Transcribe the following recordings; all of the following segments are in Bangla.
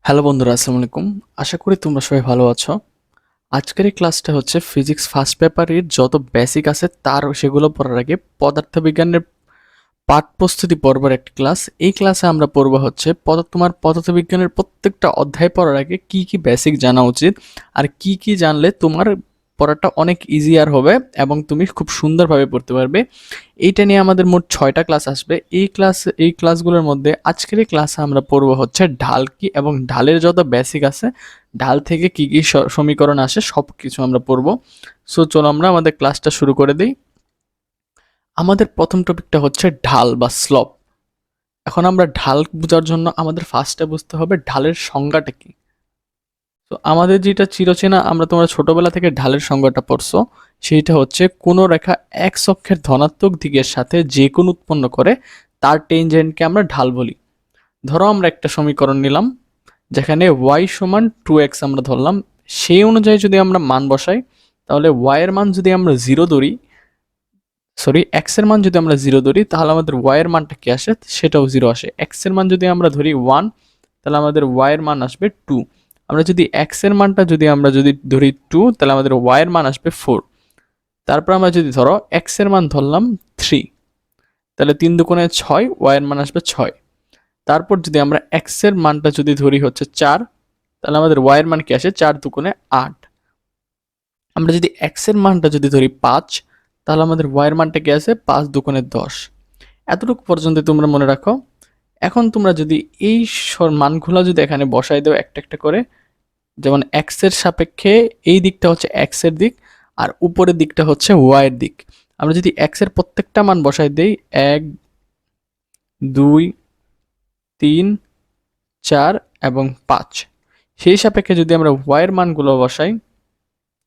হ্যালো বন্ধুরা, আসসালামু আলাইকুম। আশা করি তোমরা সবাই ভালো আছো। আজকের এই ক্লাসটা হচ্ছে ফিজিক্স ফার্স্ট পেপারের যত বেসিক আছে তার সেগুলো পড়ার আগে পদার্থবিজ্ঞানের পাঠ প্রস্তুতি পর্বের একটি ক্লাস। এই ক্লাসে আমরা পড়ব হচ্ছে তোমার পদার্থবিজ্ঞানের প্রত্যেকটা অধ্যায় পড়ার আগে কি কি বেসিক জানা উচিত আর কি কি জানলে তোমার পড়াটা অনেক ইজিয়ার হবে এবং তুমি খুব সুন্দরভাবে পড়তে পারবে। এইটা নিয়ে আমাদের মোট 6টা ক্লাস আসবে। এই ক্লাসগুলোর মধ্যে আজকের এই ক্লাসে আমরা পড়ব হচ্ছে ঢাল কি এবং ঢালের যত বেসিক আছে, ঢাল থেকে কি কি সমীকরণ আসে সব কিছু আমরা পড়ব। সো চলো আমরা আমাদের ক্লাসটা শুরু করে দিই। আমাদের প্রথম টপিকটা হচ্ছে ঢাল বা স্লপ। এখন আমরা ঢাল বোঝার জন্য আমাদের ফার্স্টে বুঝতে হবে ঢালের সংজ্ঞাটা কি। তো আমাদের যেটা চিরচেনা, তোমরা ছোটবেলা থেকে ঢালের সংজ্ঞাটা পড়ছো, সেইটা হচ্ছে কোনো রেখা এক অক্ষের ধনাত্মক দিকের সাথে যে কোণ উৎপন্ন করে তার টেনজেন্টকে আমরা ঢাল বলি। ধরো আমরা একটা সমীকরণ নিলাম যেখানে y সমান 2x আমরা ধরলাম। সেই অনুযায়ী যদি আমরা মান বসাই তাহলে y এর মান যদি আমরা জিরো ধরি, সরি x এর মান যদি আমরা জিরো ধরি তাহলে আমাদের y এর মানটা কি আসে, সেটাও জিরো আসে। x এর মান যদি আমরা ধরি 1 তাহলে আমাদের y এর মান আসবে 2। আমরা যদি x এর মানটা যদি ধরি 2 তাহলে আমাদের y এর মান আসবে 4। তারপর আমরা যদি ধরো x এর মান ধরলাম 3, তাহলে 3 দুগুণে 6, y এর মান আসবে 6। তারপর যদি আমরা x এর মানটা যদি ধরি হচ্ছে 4, তাহলে আমাদের y এর মান কি আসে, 4 দুগুণে 8। আমরা যদি x এর মানটা যদি ধরি 5, তাহলে আমাদের y এর মানটা কি আসে, 5 দুগুণে 10। এতটুকু পর্যন্ত তোমরা মনে রাখো। এখন তোমরা যদি এই মানগুলো যদি এখানে বসাই দাও একটা একটা করে, যেমন x এর সাপেক্ষে এই দিকটা হচ্ছে x এর দিক আর উপরের দিকটা হচ্ছে y এর দিক। আমরা যদি x এর প্রত্যেকটা মান বসাই দেই 1, 2, 3, 4 এবং 5, সেই সাপেক্ষে যদি আমরা y এর মানগুলো বসাই,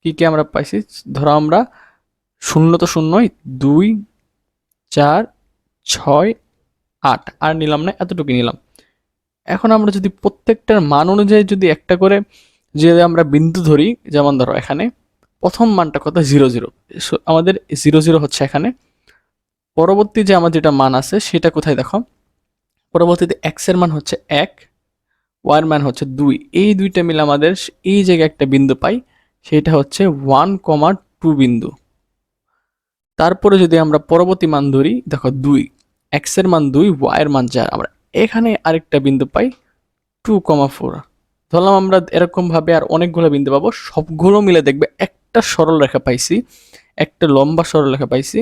কি কি আমরা পাইছি, ধরো আমরা শূন্য তো শূন্যই, 2, 4, 6, 8 আর নিলাম না, এতটুকু নিলাম। এখন আমরা যদি প্রত্যেকটার মান অনুযায়ী যদি একটা করে যে আমরা বিন্দু ধরি, যেমন ধরো এখানে প্রথম মানটা কত, 0 0, আমাদের 0 0 হচ্ছে এখানে। পরবর্তী যে আমার যেটা মান আছে সেটা কোথায় দেখো, পরবর্তীতে x এর মান হচ্ছে 1, y এর মান হচ্ছে 2, এই দুইটা মিলে আমাদের এই জায়গায় একটা বিন্দু পাই, সেটা হচ্ছে 1,2 বিন্দু। তারপরে যদি আমরা পরবর্তী মান ধরি, দেখো 2, x এর মান 2, y এর মান 4, আমরা এখানে আরেকটা বিন্দু পাই 2,4। ধরলাম আমরা এরকম ভাবে আর অনেকগুলো বিন্দু পাবো, সবগুলো মিলে দেখবে একটা সরল রেখা পাইছি, একটা লম্বা সরল রেখা পাইছি।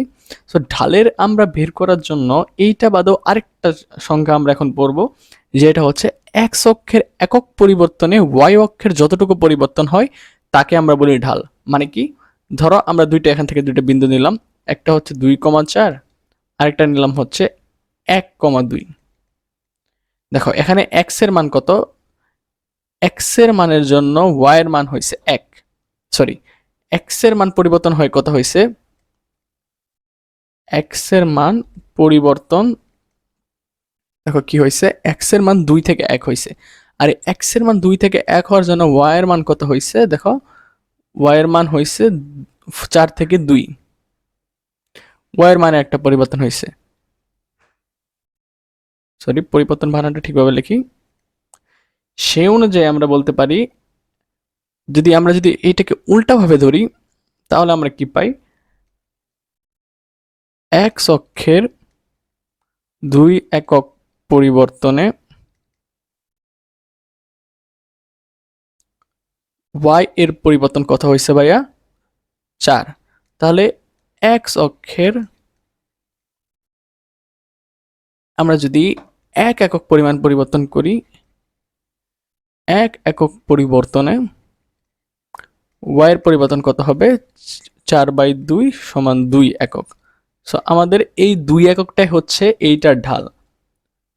সো ঢালের আমরা বের করার জন্য এইটা বাদেও আরেকটা সংখ্যা আমরা এখন পড়বো, যেটা হচ্ছে x অক্ষের একক পরিবর্তনে y অক্ষের যতটুকু পরিবর্তন হয় তাকে আমরা বলি ঢাল। মানে কি, ধরো আমরা এখান থেকে দুইটা বিন্দু নিলাম, একটা হচ্ছে 2,4, আরেকটা নিলাম হচ্ছে 1,2। দেখো এখানে x এর মান কত, x এর মানের জন্য y এর মান হয়েছে 1, সরি x এর মান পরিবর্তন হয় কত হয়েছে, x এর মান পরিবর্তন, দেখো কি হয়েছে, x এর মান 2 থেকে 1 হয়েছে। আর x এর মান 2 থেকে 1 হওয়ার জন্য y এর মান কত হয়েছে, দেখো y এর মান হয়েছে 4 থেকে 2, y এর মানে একটা পরিবর্তন হয়েছে। সরি, পরিবর্তন বানানটা ঠিকভাবে লিখি। সেই অনুযায়ী আমরা বলতে পারি, যদি এইটাকে উল্টাভাবে ধরি তাহলে আমরা কি পাই, x অক্ষের 2 একক পরিবর্তনে y এর পরিবর্তন কত হয়েছে ভাইয়া, 4। তাহলে x অক্ষের আমরা যদি 1 একক পরিমাণ পরিবর্তন করি, 1 একক পরিবর্তনে y এর পরিবর্তন কত হবে, 4/2 সমান 2 একক। সো আমাদের এই 2 এককটাই হচ্ছে এইটার ঢাল।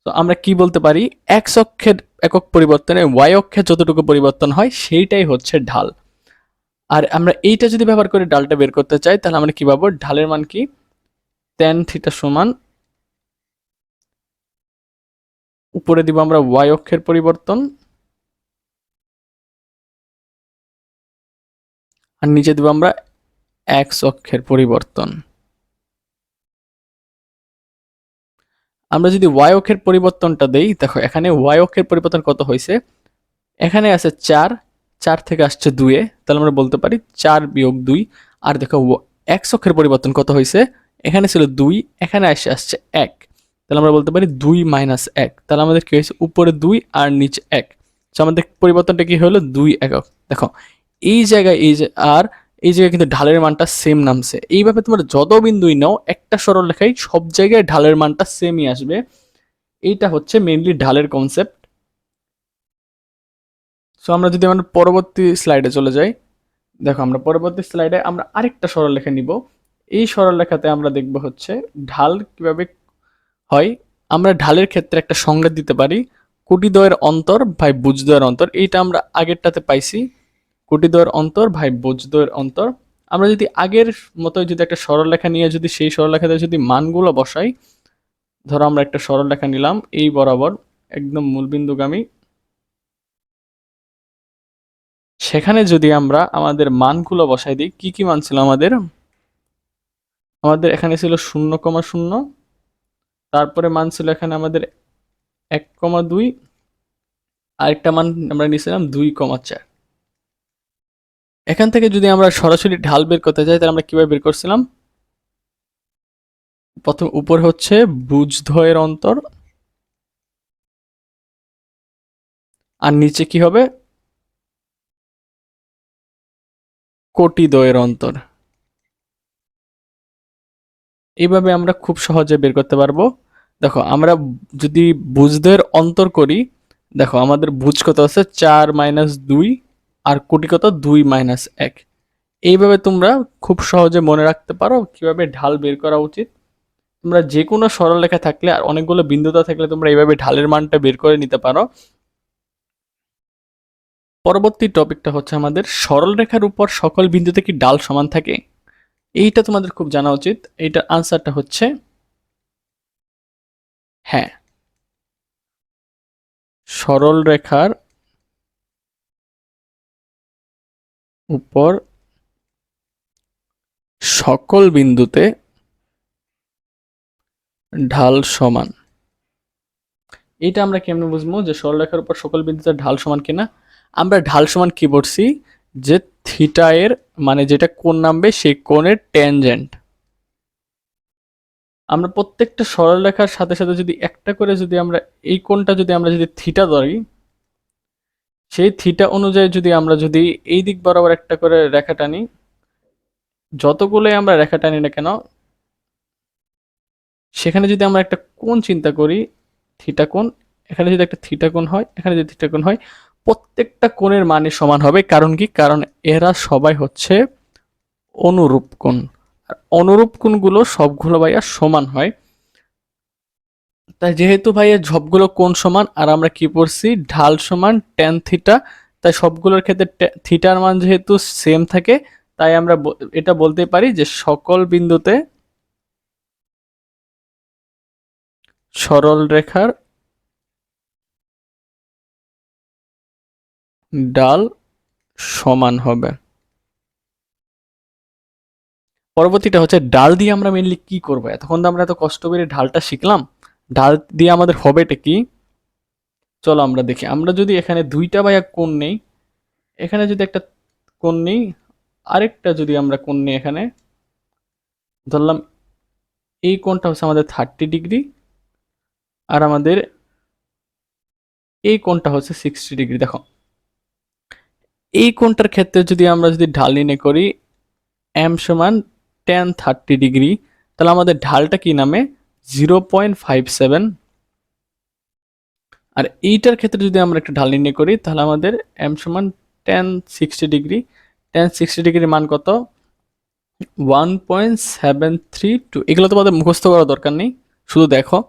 তো আমরা কি বলতে পারি, x অক্ষের একক পরিবর্তনে y অক্ষের যতটুকু পরিবর্তন হয় সেইটাই হচ্ছে ঢাল। আর আমরা এইটা যদি ব্যবহার করে ঢালটা বের করতে চাই তাহলে আমরা কি পাবো, ঢালের মান কি, tan থিটা সমান, উপরে দিব আমরা y অক্ষের পরিবর্তন আর নিচে দিব আমরা x অক্ষের পরিবর্তন। আমরা যদি y অক্ষের পরিবর্তনটা দেই, দেখো এখানে y অক্ষের পরিবর্তন কত হয়েছে, এখানে আছে 4, 4 থেকে আসছে 2-এ, তাহলে আমরা বলতে পারি 4 বিয়োগ 2। আর দেখো x অক্ষের পরিবর্তন কত হয়েছে, এখানে ছিল 2, এখানে আসছে 1, তাহলে আমরা বলতে পারি 2 মাইনাস 1। তাহলে আমাদের কি হয়েছে, উপরে 2 আর নিচে 1, তো আমাদের পরিবর্তনটা কি হলো, 2 একক। দেখো এই জায়গায় এই যে আর এই জায়গায় কিন্তু ঢালের মানটা সেম নামছে। এইভাবে তোমরা যত বিন্দুই নাও একটা সরলরেখায় সব জায়গায় ঢালের মানটা সেমই আসবে। এইটা হচ্ছে মেইনলি ঢালের কনসেপ্ট। সো আমরা যদি আমরা পরবর্তী স্লাইডে চলে যাই, দেখো আমরা পরবর্তী স্লাইডে আমরা আরেকটা সরলরেখা নিব। এই সরলরেখাতে আমরা দেখব হচ্ছে ঢাল কিভাবে হয়। আমরা ঢালের ক্ষেত্রে একটা সংজ্ঞা দিতে পারি, কোটিদ্বয়ের অন্তর ভাই ভুজদ্বয়ের অন্তর। এইটা আমরা আগেরটাতে পাইছি, কোটিদ্বয়ের অন্তর ভাই ভুজদ্বয়ের অন্তর। আমরা যদি আগের মতোই যদি একটা সরলরেখা নিয়ে যদি সেই সরলরেখাতে যদি মানগুলো বসাই, ধরো আমরা একটা সরলরেখা নিলাম এই বরাবর একদম মূলবিন্দুগামী, সেখানে যদি আমরা আমাদের মানগুলো বসাই দিই, কি কি মান ছিল আমাদের, আমাদের এখানে ছিল 0,0, তারপরে মান ছিল এখানে আমাদের 1,2, আরেকটা মান আমরা নিয়েছিলাম 2,4। এখান থেকে যদি আমরা সরাসরি ঢাল বের করতে চাই তাহলে আমরা কিভাবে বের করছিলাম, প্রথম উপরে হচ্ছে ভুজদ্বয়ের অন্তর, আর নিচে কি হবে, কোটিদ্বয়ের অন্তর। এইভাবে আমরা খুব সহজে বের করতে পারবো। দেখো আমরা যদি ভুজদ্বয়ের অন্তর করি, দেখো আমাদের ভুজ কত আছে 4 মাইনাস 2, আর কোটি কত 2 মাইনাস 1। এইভাবে তোমরা খুব সহজে মনে রাখতে পারো কিভাবে ঢাল বের করা উচিত। তোমরা যে কোনো সরলরেখা থাকলে আর অনেকগুলো বিন্দুতা থাকলে তোমরা এইভাবে ঢালের মানটা বের করে নিতে পারো। পরবর্তী টপিকটা হচ্ছে আমাদের সরলরেখার উপর সকল বিন্দুতে কি ঢাল সমান থাকে। এইটা তোমাদের খুব জানা উচিত। এইটার আনসারটা হচ্ছে হ্যাঁ, সরলরেখার উপর সকল বিন্দুতে ঢাল সমান। এইটা আমরা কেমনে বুঝবো যে সরলরেখার উপর সকল বিন্দুতে ঢাল সমান কিনা, আমরা ঢাল সমান কি বলছি, যে থিটা এর মানে যেটা কোণ নামবে সেই কোণের ট্যানজেন্ট। আমরা প্রত্যেকটা সরলরেখার সাথে সাথে যদি একটা করে যদি আমরা এই কোণটা যদি আমরা যদি থিটা ধরি, সেই থিটা অনুযায়ী যদি আমরা যদি এই দিক বরাবর একটা করে রেখা টানি, যতগুলোই আমরা রেখা টানি না কেন সেখানে যদি আমরা একটা কোণ চিন্তা করি, থিটা কোণ, এখানে যদি একটা থিটা কোণ হয়, এখানে যদি থিটা কোণ হয়, প্রত্যেকটা কোণের মানে সমান হবে। কারণ কি, কারণ এরা সবাই হচ্ছে অনুরূপ কোণ, আর অনুরূপ কোণগুলো সবগুলো ভাইয়া সমান হয়। তাই যেহেতু ভাইয়া সবগুলো কোণ সমান আর আমরা কি পড়ছি ঢাল সমান ট্যান থিটা, তাই সবগুলোর ক্ষেত্রে থিটার মান যেহেতু সেম থাকে, তাই আমরা এটা বলতে পারি যে সকল বিন্দুতে সরল রেখার ঢাল সমান হবে। পরবর্তীটা হচ্ছে ঢাল দিয়ে আমরা মেনলি কি করবো। এতক্ষণ তো আমরা এত কষ্ট করে ঢালটা শিখলাম, ঢাল দিয়ে আমাদের হবেটা কি, চলো আমরা দেখি। আমরা যদি এখানে দুইটা বা এক কোণ নেই, এখানে যদি একটা কোণ নেই, আরেকটা যদি আমরা কোণ নেই, এখানে ধরলাম এই কোণটা হচ্ছে আমাদের 30 ডিগ্রি, আর আমাদের এই কোণটা হচ্ছে 60 ডিগ্রি। দেখো এই কোণটার ক্ষেত্রে যদি আমরা যদি ঢাল নির্ণয় করি এম সমান tan 30 ডিগ্রি, তাহলে আমাদের ঢালটা কি নামে 0.57। আর এইটার ক্ষেত্রে যদি আমরা একটা ঢাল নির্ণয় করি তাহলে আমাদের এম সমান tan 60 ডিগ্রি, tan 60 ডিগ্রির মান কত 1.732। এগুলো তোমাদের মুখস্থ করার দরকার নেই, শুধু দেখো।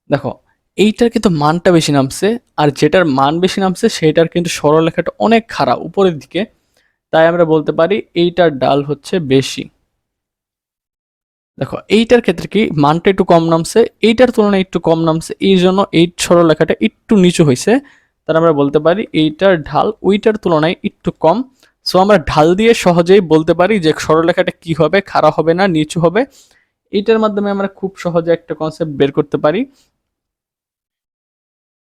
দেখো এইটার কিন্তু মানটা বেশি নামছে, আর যেটার মান বেশি নামছে সেটার কিন্তু সরলরেখাটা অনেক খারাপ উপরের দিকে, তাই আমরা বলতে পারি এইটার ঢাল হচ্ছে বেশি। দেখো এইটার ক্ষেত্রে কি মানটা একটু কম নামছে, এইটার তুলনায় একটু কম নামছে, এই জন্য এই সরলরেখাটা একটু নিচু হয়েছে। তার আমরা বলতে পারি এইটার ঢাল ওইটার তুলনায় একটু কম। সো আমরা ঢাল দিয়ে সহজেই বলতে পারি যে সরলরেখাটা কি হবে, খাড়া হবে না নিচু হবে। এইটার মাধ্যমে আমরা খুব সহজে একটা কনসেপ্ট বের করতে পারি।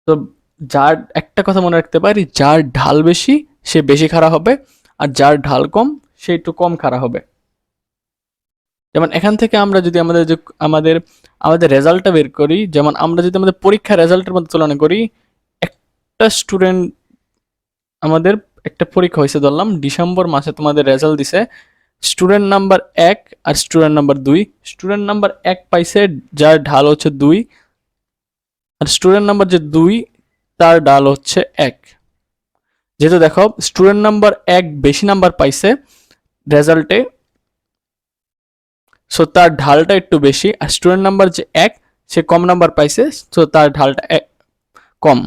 তো যার একটা কথা মনে রাখতে পারি, যার ঢাল বেশি সে বেশি খাড়া হবে, আর যার ঢাল কম সে একটু কম খাড়া হবে। যেমন এখান থেকে আমরা যদি আমাদের আমাদের রেজাল্টটা বের করি, যেমন আমরা যদি আমাদের পরীক্ষার রেজাল্টের মধ্যে তুলনা করি, একটা স্টুডেন্ট, আমাদের একটা পরীক্ষা হয়েছে ধরলাম ডিসেম্বর মাসে, তোমাদের রেজাল্ট দিছে স্টুডেন্ট নাম্বার 1 আর স্টুডেন্ট নাম্বার 2। স্টুডেন্ট নাম্বার 1 পাইছে যার ঢাল হচ্ছে 2, আর স্টুডেন্ট নাম্বার যে 2 তার ঢাল হচ্ছে 1। যেহেতু দেখো স্টুডেন্ট নাম্বার 1 বেশি নাম্বার পাইছে রেজাল্টে, সো তার ঢালটা একটু বেশি, আর স্টুডেন্ট নাম্বার যে 1 সে কম নাম্বার পাইছে, সো তার ঢালটা কম।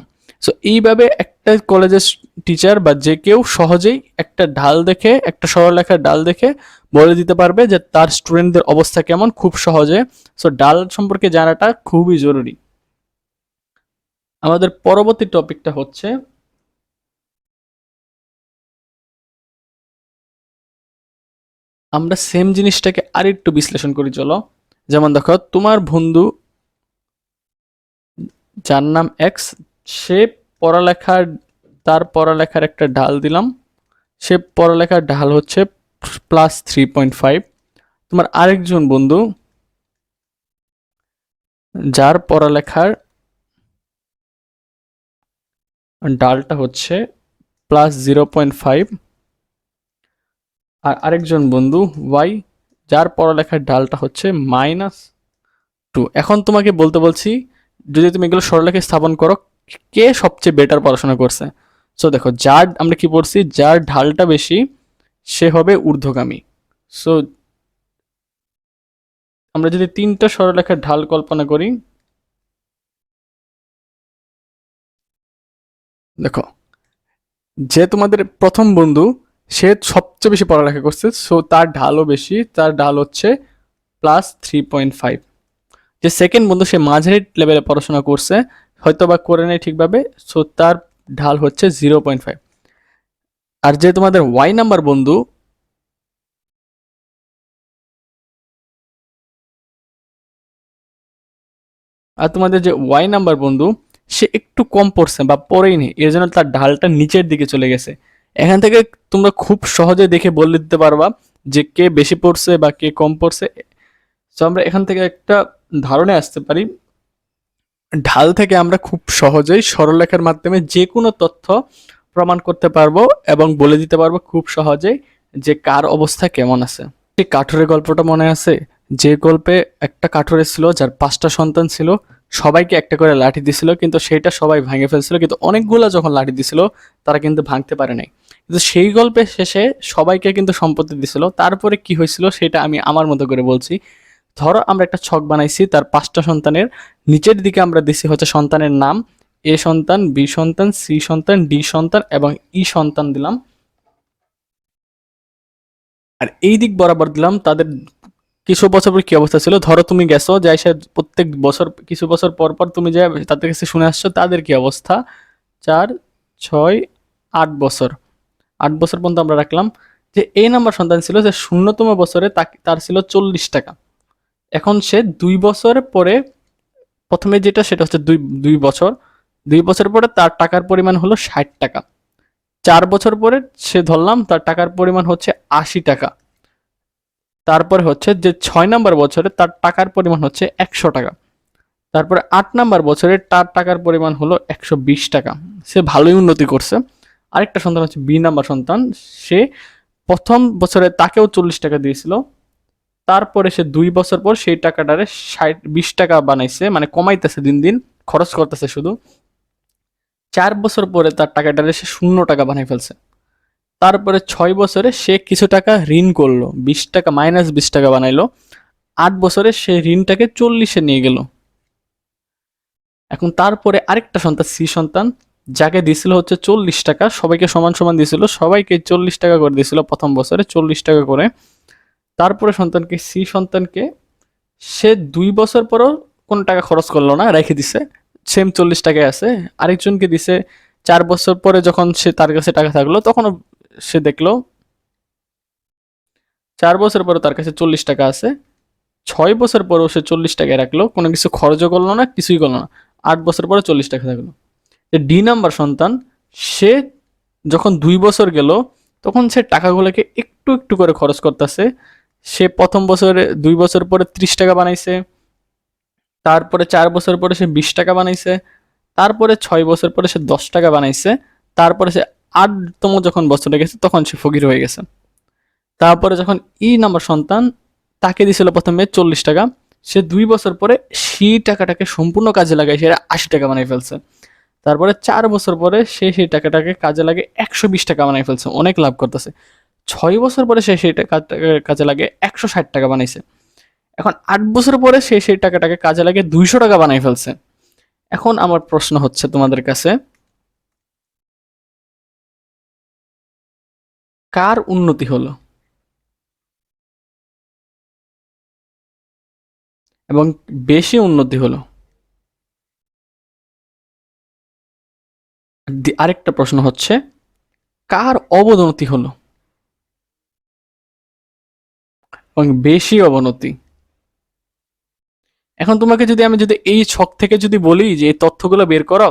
সো এইভাবে একটা কলেজের টিচার বা যে কেউ সহজেই একটা ঢাল দেখে, একটা সরলরেখার ঢাল দেখে বলে দিতে পারবে যে তার স্টুডেন্টদের অবস্থা কেমন, খুব সহজে। সো ঢাল সম্পর্কে জানাটা খুবই জরুরি। আমাদের পরবর্তী টপিকটা হচ্ছে আমরা সেম জিনিসটাকে আরেকটু বিশ্লেষণ করি, চলো। যেমন দেখো তোমার বন্ধু যার নাম এক্স, সে পড়ালেখার তার পড়ালেখার একটা ঢাল দিলাম, সে পড়ালেখার ঢাল হচ্ছে +3.5। তোমার আরেকজন বন্ধু যার পড়ালেখার ঢালটা হচ্ছে +0.5, আর আরেকজন বন্ধু ওয়াই যার পড়ালেখার ঢালটা হচ্ছে -2। এখন তোমাকে বলতে বলছি, যদি তুমি এগুলো সরলরেখায় স্থাপন করো, কে সবচেয়ে বেটার পড়াশোনা করছে। সো দেখো, যার আমরা কি পড়ছি, যার ঢালটা বেশি সে হবে ঊর্ধ্বগামী। সো আমরা যদি 3টা সরলরেখার ঢাল কল্পনা করি, দেখো যে তোমাদের প্রথম বন্ধু সে সবচেয়ে বেশি পড়ালেখা করছে, সো তার ঢালও বেশি, তার ঢাল হচ্ছে +3.5। যে সেকেন্ড বন্ধু সে মাঝারি লেভেলে পড়াশোনা করছে, হয়তো বা করে নেই ঠিকভাবে, সো তার ঢাল হচ্ছে 0.5। আর যে তোমাদের ওয়াই নাম্বার বন্ধু, আর তোমাদের যে ওয়াই নাম্বার বন্ধু সে একটু কম পড়ছে বা পড়েই নি, এর জন্য তার ঢালটা নিচের দিকে চলে গেছে। এখান থেকে তোমরা খুব সহজে দেখে বলে দিতে পারবা যে কে বেশি পড়ছে বা কে কম পড়ছে। তো আমরা এখান থেকে একটা ধারণে আসতে পারি, ঢাল থেকে আমরা খুব সহজেই সরলরেখার মাধ্যমে যে কোনো তথ্য প্রমাণ করতে পারবো এবং বলে দিতে পারবো খুব সহজেই যে কার অবস্থা কেমন আছে। এই কাঠুরের গল্পটা মনে আছে? যে গল্পে একটা কাঠুরে ছিল যার 5টা সন্তান ছিল, সবাইকে একটা করে লাঠি দিছিল, কিন্তু সেটা সবাই ভেঙে ফেলছিল, কিন্তু অনেকগুলা যখন লাঠি দিছিল তারা কিন্তু ভাঙতে পারে নাই। কিন্তু সেই গল্পের শেষে সবাইকে কিন্তু সম্পত্তি দিছিল। তারপরে কি হয়েছিল সেটা আমি আমার মতো করে বলছি। ধরো আমরা একটা ছক বানাইছি, তার 5টা সন্তানের নিচের দিকে আমরা দিছি হচ্ছে সন্তানের নাম, এ সন্তান, বি সন্তান, সি সন্তান, ডি সন্তান এবং ই সন্তান দিলাম। আর এই দিক বরাবর দিলাম তাদের কিছু বছর পর কি অবস্থা ছিল। ধরো তুমি গেছো যাই, সে প্রত্যেক বছর কিছু বছর পর পর তুমি যে তাদের কাছে শুনে আসছো তাদের কি অবস্থা। 4, 6, 8 বছর, 8 বছর পর্যন্ত আমরা রাখলাম। যে এই নাম্বার সন্তান ছিল, যে 0তম বছরে তার ছিল 40 টাকা। এখন সে 2 বছর পরে, প্রথমে যেটা সেটা হচ্ছে 2 বছর, 2 বছর পরে তার টাকার পরিমাণ হলো 60 টাকা। 4 বছর পরে সে ধরলাম তার টাকার পরিমাণ হচ্ছে 80 টাকা। তারপরে হচ্ছে যে 6 নম্বর বছরে তার টাকার পরিমাণ হচ্ছে 100 টাকা। তারপরে 8 নম্বর বছরে তার টাকার পরিমাণ হলো 120 টাকা। সে ভালোই উন্নতি করছে। আরেকটা সন্তান হচ্ছে বি নাম্বার সন্তান, সে প্রথম বছরে তাকেও 40 টাকা দিয়েছিল। তারপরে সে 2 বছর পর সেই টাকাটারে 20 টাকা বানাইছে, মানে কমাইতেছে, দিন দিন খরচ করতেছে শুধু। 4 বছর পরে তার টাকাটারে সে 0 টাকা বানাই ফেলছে। তারপরে 6 বছরে সে কিছু টাকা ঋণ করলো, 20 টাকা মাইনাস 20 টাকা বানাইলো। 8 বছরে সে ঋণটাকে 40-এ নিয়ে গেল। এখন তারপরে আরেকটা সন্তান সি সন্তান, যাকে দিছিল হচ্ছে 40 টাকা, সবাইকে সমান সমান দিছিল, সবাইকে 40 টাকা করে দিছিল প্রথম বছরে 40 টাকা করে। তারপরে সন্তানকে সি সন্তানকে সে 2 বছর পরও কোনো টাকা খরচ করলো না, রেখে দিছে, সেম 40 টাকায় আছে। আরেকজনকে দিছে 4 বছর পরে, যখন সে তার কাছে টাকা থাকলো তখনও সে দেখলো 4 বছর পরে তার কাছে 40 টাকা আছে। 6 বছর পরেও সে 40 টাকায় রাখলো, কোনো কিছু খরচও করলো না, কিছুই করলো না। 8 বছর পরে 40 টাকা থাকলো। যে ডি নাম্বার সন্তান, সে যখন 2 বছর গেল তখন সে টাকাগুলোকে একটু একটু করে খরচ করতেছে। সে প্রথম বছরে 2 বছর পরে 30 টাকা বানাইছে, তারপরে 4 বছর পরে সে 20 টাকা বানাইছে, তারপরে 6 বছর পরে সে 10 টাকা বানাইছে, তারপরে সে 8তম যখন বছরে গেছে তখন সে ফকির হয়ে গেছে। তারপরে যখন ই নাম্বার সন্তান, তাকে দিছিল প্রথমে 40 টাকা, সে 2 বছর পরে সেই টাকাটাকে সম্পূর্ণ কাজে লাগাই সে 80 টাকা বানাই ফেলছে। তারপরে 4 বছর পরে সে সেই টাকাটাকে কাজে লাগে 120 টাকা বানাই ফেলছে, অনেক লাভ করতেছে। 6 বছর পরে সে সেই টাকাটাকে কাজে লাগে 160 টাকা বানাইছে। এখন 8 বছর পরে সে সেই টাকাটাকে কাজে লাগে 200 টাকা বানাই ফেলছে। এখন আমার প্রশ্ন হচ্ছে তোমাদের কাছে, কার উন্নতি হলো এবং বেশি উন্নতি হলো? আরেকটা প্রশ্ন হচ্ছে, কার অবনতি হলো এবং বেশি অবনতি? এখন তোমাকে যদি আমি যদি এই ছক থেকে যদি বলি যে এই তথ্যগুলো বের করো,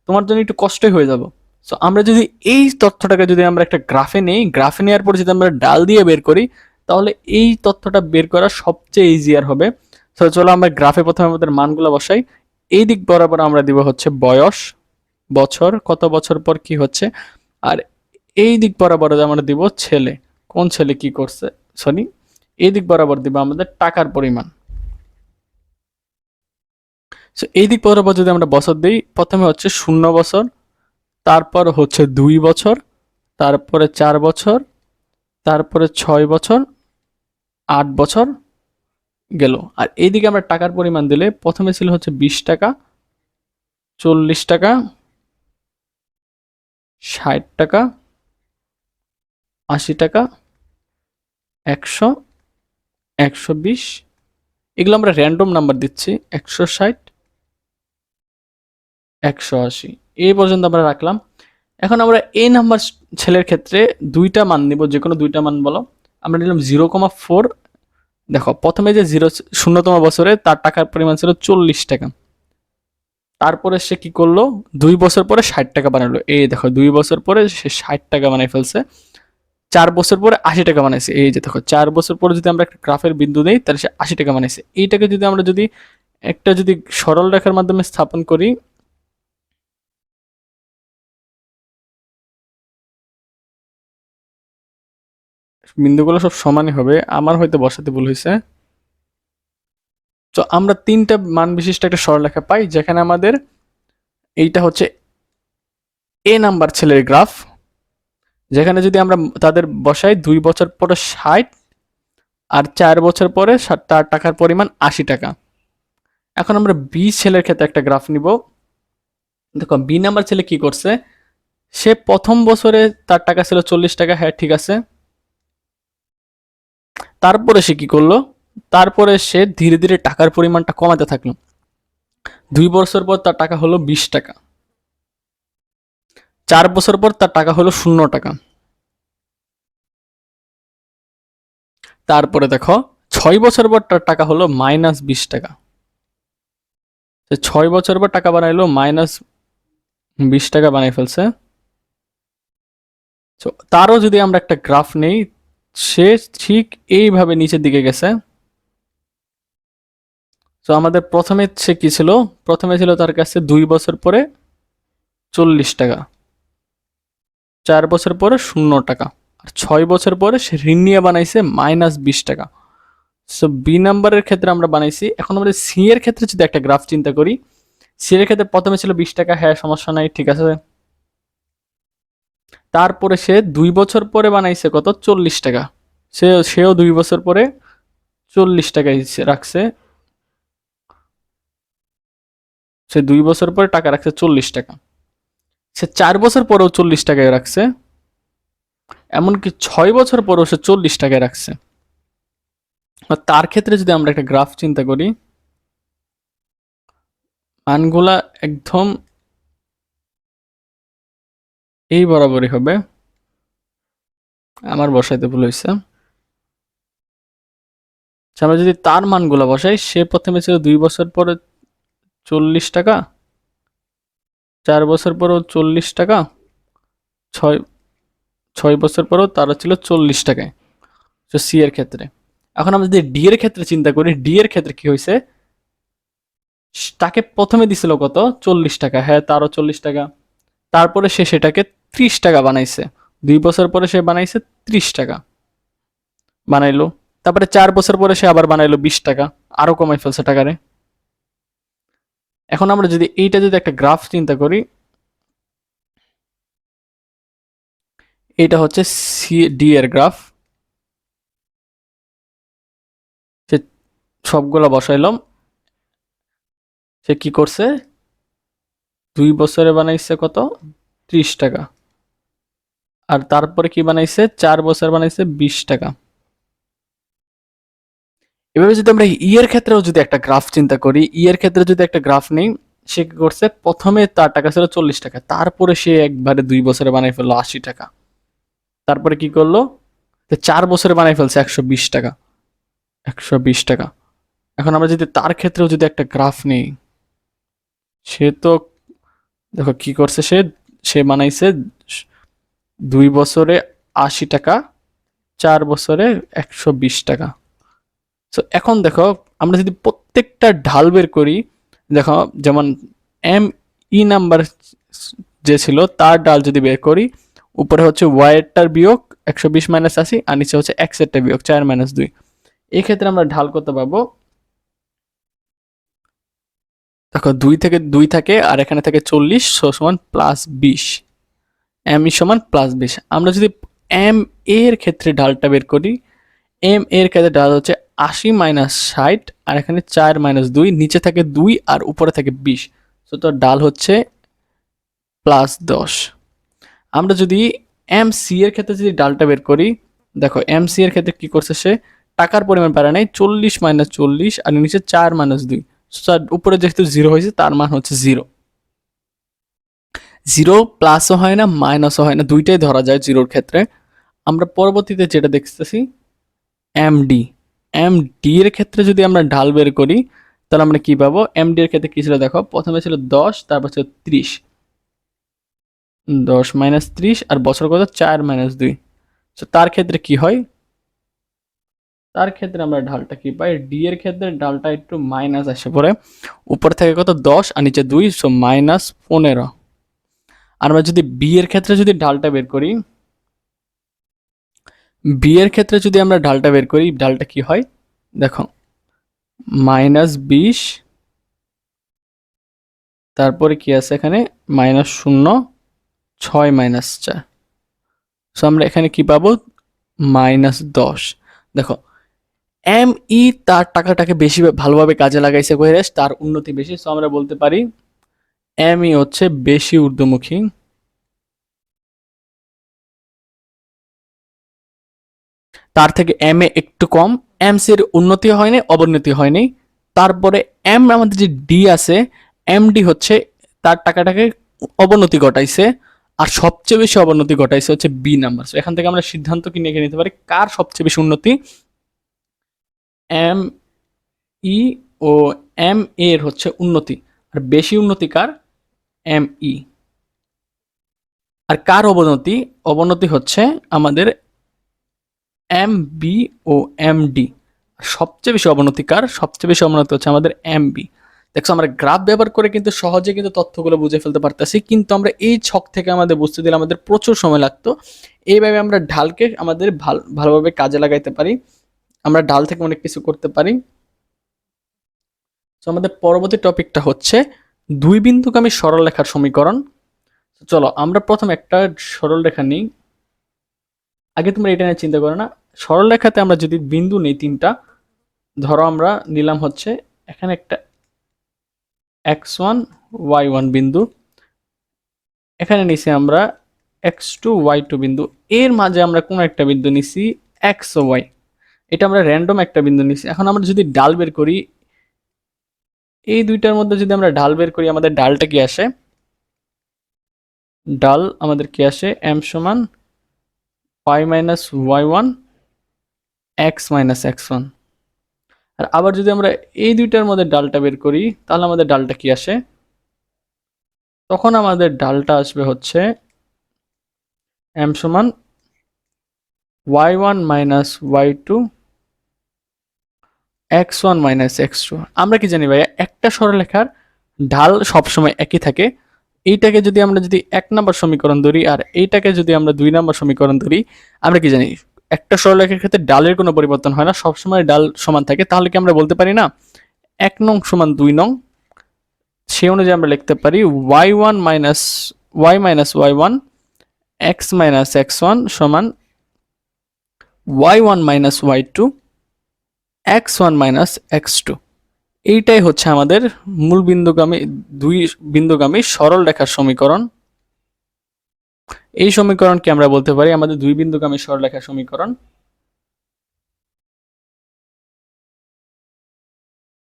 তোমার জন্য একটু কষ্টই হয়ে যাব। সো আমরা যদি এই তথ্যটাকে যদি আমরা একটা গ্রাফে নেই, গ্রাফে নেওয়ার পর যদি আমরা ডাল দিয়ে বের করি, তাহলে এই তথ্যটা বের করা সবচেয়ে ইজিয়ার হবে। সো চলো আমরা গ্রাফে প্রথমে আমাদের মানগুলো বসাই। এই দিক বরাবর আমরা দিব হচ্ছে বয়স, বছর, কত বছর পর কি হচ্ছে। আর এই দিক বরাবর আমরা দিব ছেলে, কোন ছেলে কি করছে, সরি, এই দিক বরাবর দিব আমাদের টাকার পরিমাণ। সো এই দিক বরাবর যদি আমরা বছর দিই, প্রথমে হচ্ছে 0 বছর, তারপর হচ্ছে 2 বছর, তারপরে 4 বছর, তারপরে 6 বছর, 8 বছর গেল। আর এইদিকে আমরা টাকার পরিমাণ দিলে প্রথমে ছিল হচ্ছে 20 টাকা, 40 টাকা, 60 টাকা, 80 টাকা, 100, 120, এগুলো আমরা র্যান্ডম নাম্বার দিচ্ছি, 160, 180, এই পর্যন্ত আমরা রাখলাম। এখন আমরা এই নাম্বার ছেলের ক্ষেত্রে দুইটা মান নিব, যে কোনো দুইটা মান বলো। আমরা নিলাম 0,4। দেখো প্রথমে যে 0তম বছরে তার টাকার পরিমাণ ছিল 40 টাকা, তারপরে সে কি করলো, 2 বছর পরে 60 টাকা বানালো। এই দেখো 2 বছর পরে সে 60 টাকা বানাই ফেলছে। 4 বছর পরে 80 টাকা বানাইছে। এই যে দেখো 4 বছর পরে যদি আমরা একটা গ্রাফের বিন্দু নেই, তাহলে সে 80 টাকা বানাইছে। এইটাকে যদি আমরা যদি একটা যদি সরল রেখার মাধ্যমে স্থাপন করি, বিন্দুগুলো সব সমানই হবে, আমার হয়তো বসাতে ভুল হয়েছে। তো আমরা তিনটা মান বিশিষ্ট একটা সরলরেখা পাই, যেখানে আমাদের এইটা হচ্ছে এ নাম্বার ছেলের গ্রাফ, যেখানে যদি আমরা তাদের বসাই 2 বছর পরে 60, আর 4 বছর পরে তার টাকার পরিমাণ 80 টাকা। এখন আমরা বি ছেলের ক্ষেত্রে একটা গ্রাফ নিব। দেখো বি নাম্বার ছেলে কি করছে, সে প্রথম বছরে তার টাকা ছিল 40 টাকা, হ্যাঁ ঠিক আছে। তারপরে সে কি করলো, তারপরে সে ধীরে ধীরে টাকার পরিমাণটা কমাতে থাকলো। 2 বছর পর তার টাকা হলো 20 টাকা, 4 বছর পর তার টাকা হলো 0 টাকা। তারপরে দেখো 6 বছর পর তার টাকা হলো -20 টাকা। 6 বছর পর টাকা বানাইলো -20 টাকা বানাই ফেলছে। তো তারও যদি আমরা একটা গ্রাফ নেই, সে ঠিক এইভাবে নিচের দিকে গেছে। তো আমাদের প্রথমে সে কি ছিল, প্রথমে ছিল তার কাছে 2 বছর পরে 40 টাকা, 4 বছর পরে 0 টাকা, আর 6 বছর পরে সে ঋণ নিয়ে বানাইছে -20 টাকা। সো বি নাম্বারের ক্ষেত্রে আমরা বানাইছি। এখন আমাদের সি এর ক্ষেত্রে যদি একটা গ্রাফ চিন্তা করি, সি এর ক্ষেত্রে প্রথমে ছিল 20 টাকা, হ্যাঁ সমস্যা নাই ঠিক আছে। তারপরে সে 2 বছর পরে বানাইছে কত, 40 টাকা। সেও 2 বছর পরে 40 টাকা রাখছে। সে 2 বছর পরে টাকা রাখছে 40 টাকা। সে 4 বছর পরেও 40 টাকায় রাখছে। এমনকি 6 বছর পরেও সে 40 টাকায় রাখছে। তার ক্ষেত্রে যদি আমরা একটা গ্রাফ চিন্তা করি, মানগুলা একদম এই বরাবরই হবে, আমার বসাইতে ভুল হয়েছে। আমরা যদি তার মানগুলা বসাই, সে প্রথমে ছিল 2 বছর পরে 40 টাকা, 4 বছর পরেও 40 টাকা, 6 6 বছর পরেও তারা ছিল 40 টাকায়। তো সি এর ক্ষেত্রে। এখন আমরা যদি ডি এর ক্ষেত্রে চিন্তা করি, ডি এর ক্ষেত্রে কি হয়েছে, তাকে প্রথমে দিছিল কত, 40 টাকা, হ্যাঁ তারও 40 টাকা, তারপরে সে সেটাকে 30 টাকা বানাইছে, 2 বছর পরে সে বানাইছে 30 টাকা বানাইলো, তারপরে 4 বছর পরে সে আবার বানাইলো 20 টাকা, আরো কমাই ফেলছে টাকারে। এখন আমরা যদি এইটা যদি একটা গ্রাফ চিন্তা করি, এটা হচ্ছে সি ডি এর গ্রাফ, সে সবগুলো বসাইলাম, সে কি করছে, 2 বছরে বানাইছে কত, 30 টাকা, আর তারপরে কি বানাইছে, 4 বছর বানাইছে 20 টাকা। এভাবে যদি আমরা ই এর ক্ষেত্রেও যদি একটা গ্রাফ চিন্তা করি, ই এর ক্ষেত্রে যদি একটা গ্রাফ নেই, সে কি করছে, প্রথমে তার টাকা ছিল 40 টাকা, তারপরে সে একবারে 2 বছরে বানাই ফেললো 80 টাকা, তারপরে কি করলো, 4 বছরে বানাই ফেলছে 120 টাকা, 120 টাকা। এখন আমরা যদি তার ক্ষেত্রেও যদি একটা গ্রাফ নেই, সে তো দেখো কি করছে, সে সে বানাইছে 2 বছরে 80 টাকা, 4 বছরে 120 টাকা। সো এখন দেখো, আমরা যদি প্রত্যেকটা ঢাল বের করি, দেখো যেমন এম ই নাম্বার যে ছিল তার ডাল যদি বের করি, উপরে হচ্ছে ওয়াই এরটার বিয়োগ 120 মাইনাস 80, আর নিচে হচ্ছে এক্স এরটা বিয়োগ 4 মাইনাস 2। এই ক্ষেত্রে আমরা ঢাল কত পাবো, দেখো 2 থাকে আর এখানে থাকে 40, সমান +20, এম ই সমান +20। আমরা যদি এম এর ক্ষেত্রে ঢালটা বের করি, এম এর ক্ষেত্রে ঢাল হচ্ছে 80 মাইনাস 60, আর এখানে 4 মাইনাস 2, নিচে থাকে 2 আর উপরে থাকে 20, তো তোর ডাল হচ্ছে +10। আমরা যদি এম সি এর ক্ষেত্রে যদি ডালটা বের করি, দেখো এম সি এর ক্ষেত্রে কি করছে, সে টাকার পরিমাণ বাড়ায় নাই, 40 মাইনাস 40 আর নিচে 4 মাইনাস 2, উপরে যেহেতু 0 হয়েছে তার মান হচ্ছে 0। 0 প্লাসও হয় না মাইনাসও হয় না, দুইটাই ধরা যায় জিরোর ক্ষেত্রে। আমরা পরবর্তীতে যেটা দেখতেছি এমডি, এমডি এর ক্ষেত্রে যদি আমরা ঢাল বের করি, তাহলে আমরা কি পাবো, এমডি এর ক্ষেত্রে কি ছিল, দেখো প্রথমে ছিল 10, তারপর ছিল 30, 10 মাইনাস 30 আর বছর কত, 4 মাইনাস 2। তো তার ক্ষেত্রে কি হয়, তার ক্ষেত্রে আমরা ঢালটা কি পাই, ডি এর ক্ষেত্রে ঢালটা একটু মাইনাস আসে পড়ে, উপর থেকে কত 10 আর নিচে 2, সো -15। আর আমরা যদি বি এর ক্ষেত্রে যদি ঢালটা বের করি, বি এর ক্ষেত্রে যদি আমরা ঢালটা বের করি, ঢালটা কি হয়, দেখো -20, তারপরে কি আছে এখানে, -0, 6 মাইনাস 4, সো আমরা এখানে কি পাবো, -10। দেখো এম ই তার টাকাটাকে বেশি ভালোভাবে কাজে লাগাইছে কইরে, তার উন্নতি বেশি, সো আমরা বলতে পারি এম ই হচ্ছে বেশি ঊর্ধ্বমুখী, তার থেকে এম এ একটু কম, এম সি এর উন্নতি হয়নি অবনতি হয়নি। তারপরে এম আমাদের যে ডি আছে, এম ডি হচ্ছে তার টাকাটাকে অবনতি ঘটাইছে, আর সবচেয়ে বেশি অবনতি ঘটাইছে হচ্ছে বি নাম্বার। এখান থেকে আমরা সিদ্ধান্ত কি নিয়ে নিতে পারি, কার সবচেয়ে বেশি উন্নতি, এম ই ও এম এর হচ্ছে উন্নতি, আর বেশি উন্নতি কার, এম ই। আর কার অবনতি, অবনতি হচ্ছে আমাদের এম বি ও এম ডি। সবচেয়ে বেশি অবনতি কার, সবচেয়ে বেশি অবনতি হচ্ছে আমাদের এম বি। দেখছো আমরা গ্রাফ ব্যবহার করে কিন্তু সহজে কিন্তু তথ্যগুলো বুঝে ফেলতে পারতেছি, কিন্তু আমরা এই ছক থেকে আমাদের বুঝতে দিলে আমাদের প্রচুর সময় লাগতো। এইভাবে আমরা ঢালকে আমাদের ভালোভাবে কাজে লাগাইতে পারি, আমরা ঢাল থেকে অনেক কিছু করতে পারি। তো আমাদের পরবর্তী টপিকটা হচ্ছে দুই বিন্দুগামী সরলরেখার সমীকরণ। চলো আমরা প্রথম একটা সরলরেখা নিই, আগে তোমরা এটা নিয়ে চিন্তা করো না। সরলরেখাতে আমরা যদি বিন্দু নেই 3টা, ধরো আমরা নিলাম হচ্ছে এখানে একটা x1 y1 বিন্দু, এখানে নিছি আমরা x2 y2 বিন্দু, এর মাঝে আমরা কোন একটা বিন্দু নিছি x ও y, এটা আমরা র্যান্ডম একটা বিন্দু নিছি। এখন আমরা যদি ডাল বের করি, এই দুইটার মধ্যে যদি আমরা ডাল বের করি, আমাদের ডালটা কি আসে, ডাল আমাদের কি আসে, m সমান y minus y1 x minus x1। আর আবার যদি আমরা এই দুইটার মধ্যে ডালটা বের করি, তাহলে আমাদের ডালটা কি আসে, তখন আমাদের ঢালটা আসবে হচ্ছে m সমান y1 minus y2 x1 minus x2। আমরা কি জানি ভাইয়া, একটা সরলরেখার ঢাল সবসময় একই থাকে। এইটাকে যদি আমরা যদি 1 নম্বর সমীকরণ ধরি আর এইটাকে যদি আমরা 2 নম্বর সমীকরণ ধরি, আমরা কি জানি একটা সরলরেখার ক্ষেত্রে ডালের কোনো পরিবর্তন হয় না, সবসময় ডাল সমান থাকে। তাহলে কি আমরা বলতে পারি না 1 নং সমান 2 নং? সেই অনুযায়ী আমরা লিখতে পারি y1 minus y minus y1 x minus x1 সমান y1 minus y2 x1 minus x2। এইটাই হচ্ছে আমাদের মূল বিন্দুগামী দুই বিন্দুগামী সরল রেখার সমীকরণ। এই সমীকরণকে আমরা বলতে পারি আমাদের দুই বিন্দুগামী সরল রেখার সমীকরণ।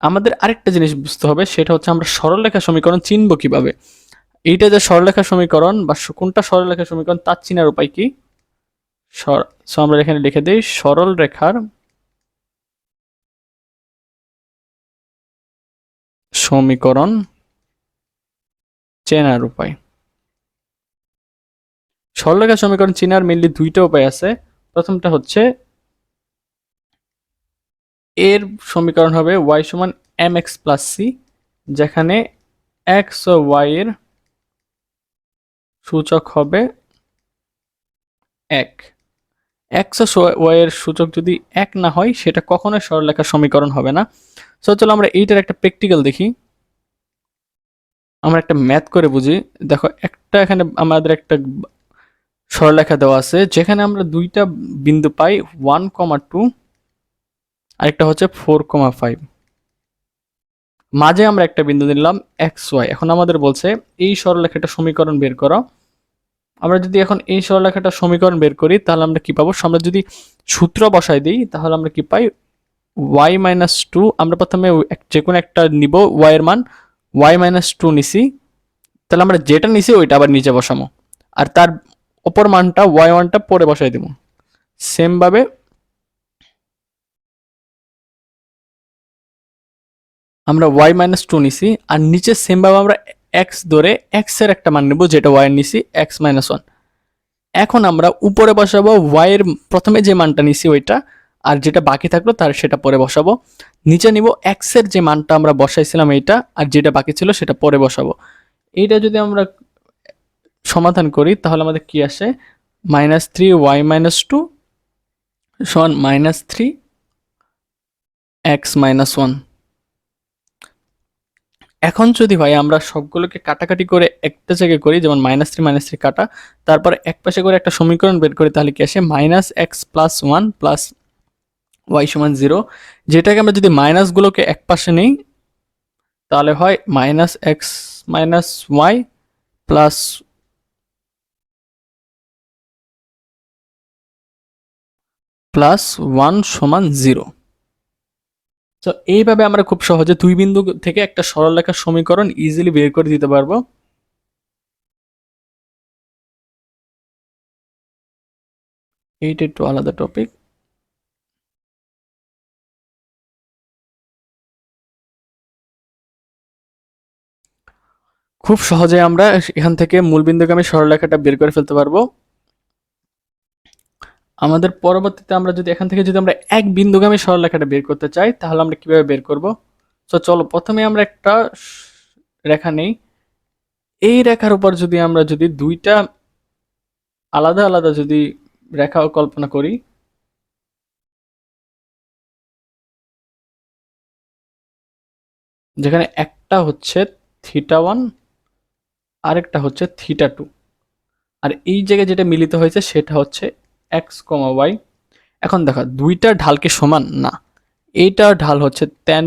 আমাদের আরেকটা জিনিস বুঝতে হবে, সেটা হচ্ছে আমরা সরল রেখার সমীকরণ চিনব কিভাবে। এইটা যে সরল রেখার সমীকরণ বা কোনটা সরল রেখার সমীকরণ তার চিনার উপায় কি? সো আমরা এখানে লিখে দিই সরল রেখার সমীকরণ চেনার উপায়। সরলরেখা সমীকরণ চেনার মেইনলি দুইটা উপায় আছে। প্রথমটা হচ্ছে এর সমীকরণ হবে y সমান mx প্লাস c, যেখানে x ও y এর সূচক হবে 1। x ও y এর সূচক যদি 1 না হয় সেটা কখনোই সরলরেখার সমীকরণ হবে না। সো চলো আমরা এইটার একটা প্র্যাকটিক্যাল দেখি, আমরা একটা ম্যাথ করে বুঝি। দেখো একটা এখানে আমাদের একটা সরলরেখা দেওয়া আছে যেখানে আমরা দুইটা বিন্দু পাই 1,2, আরেকটা হচ্ছে 4,5। মাঝে আমরা একটা বিন্দু নিলাম xy। এখন আমাদের বলছে এই সরলরেখাটা সমীকরণ বের করো। আমরা যদি এখন এই সরলরেখাটা সমীকরণ বের করি তাহলে আমরা কি পাবো? আমরা যদি সূত্র বসাই দিই তাহলে আমরা কি পাই? y minus two. আমরা প্রথমে যে কোনো একটা নিব, y এর মান y মাইনাস টু নিছি, তাহলে আমরা যেটা নিছি ওইটা আবার নিচে বসাবো, আর তার অপর মানটা y1টা পরে বসাই দিব। সেম ভাবে আমরা y মাইনাস টু নিছি, আর নিচে সেম ভাবে আমরা x ধরে x এর একটা মান নেব যেটা y এর নিছি x মাইনাস ওয়ান। এখন আমরা উপরে বসাবো y এর প্রথমে যে মানটা নিছি ওইটা, আর যেটা বাকি থাকলো তার সেটা পরে বসাবো। নিচে নিব x এর যে মানটা আমরা বসাইছিলাম এইটা, আর যেটা বাকি ছিল সেটা পরে বসাবো। এইটা যদি আমরা সমাধান করি তাহলে আমাদের কি আসে? Minus three y minus two সমান minus three x minus one. এখন যদি ভাই আমরা সবগুলোকে কাটাকাটি করে একটা জায়গায় করি, যেমন মাইনাস থ্রি কাটা, তারপর এক পাশে করে একটা সমীকরণ বের করি, তাহলে কি আসে? Minus x plus one plus y সমান জিরো। যেটাকে আমরা যদি মাইনাসগুলোকে এক পাশে নিই তাহলে হয় minus x minus y plus plus one সমান জিরো। তো এইভাবে আমরা খুব সহজে দুই বিন্দু থেকে একটা সরলরেখার সমীকরণ ইজিলি বের করে দিতে পারবো। এইটা একটু আলাদা টপিক। খুব সহজে আমরা এখান থেকে মূলবিন্দুগামী সরলরেখাটা বের করে ফেলতে পারবো। আমাদের পরবর্তীতে আমরা যদি এখান থেকে যদি আমরা এক বিন্দুগামী সরলরেখাটা বের করতে চাই তাহলে আমরা কিভাবে বের করব? তো চলো প্রথমে আমরা একটা রেখা নেই। এই রেখার উপর যদি আমরা যদি দুইটা আলাদা আলাদা যদি রেখা কল্পনা করি, যেখানে একটা হচ্ছে থিটা ওয়ান আরেকটা হচ্ছে থিটা টু, আর এই জায়গায় যেটা মিলিত হয়েছে সেটা হচ্ছে এক্স কমা ওয়াই। এখন দেখা দুইটা ঢালকে সমান না, এইটার ঢাল হচ্ছে ট্যান